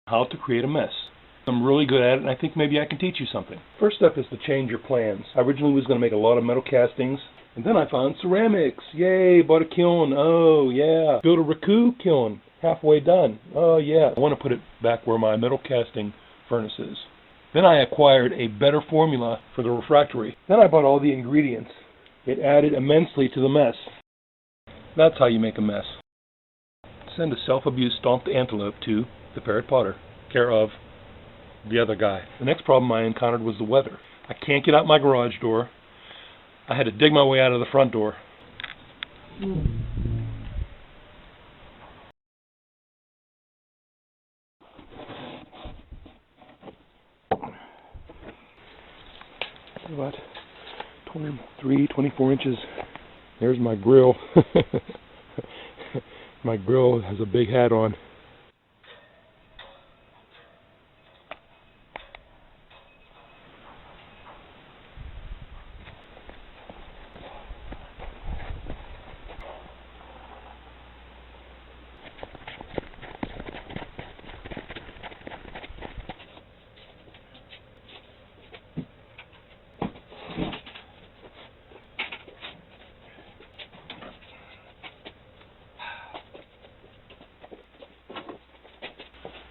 how to create a mess. I'm really good at it, and I think maybe I can teach you something. First step is to change your plans. I originally was going to make a lot of metal castings, and then I found ceramics. Yay, bought a kiln. Oh, yeah. Built a Raku kiln. Halfway done. Oh, yeah. I want to put it back where my metal casting furnace is. Then I acquired a better formula for the refractory. Then I bought all the ingredients. It added immensely to the mess. That's how you make a mess. Send a self-abused stomped antelope to the Parrot Potter, care of the other guy. The next problem I encountered was the weather. I can't get out my garage door. I had to dig my way out of the front door. About 23, 24 inches. There's my grill. My grill has a big hat on.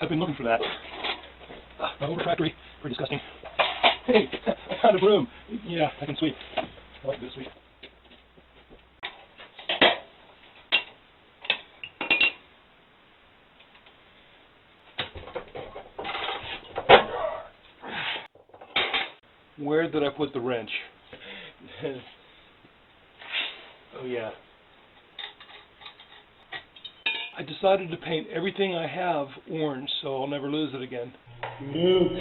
I've been looking for that. My old refractory, pretty disgusting. Hey, I found a broom. Yeah, I can sweep. I like this sweep. Where did I put the wrench? Oh yeah. I decided to paint everything I have orange, so I'll never lose it again. Luke,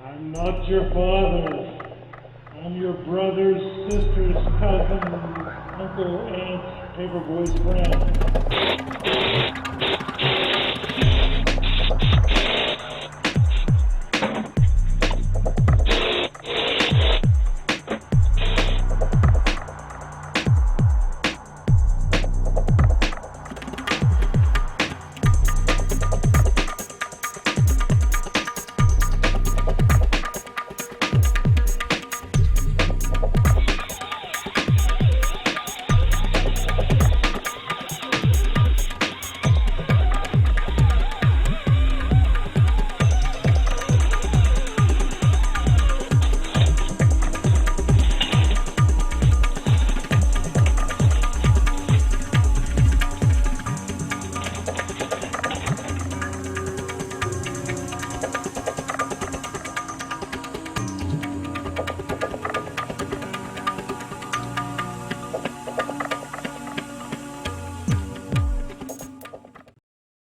I'm not your father. I'm your brother's sister's cousin, uncle, aunt, paperboy's friend.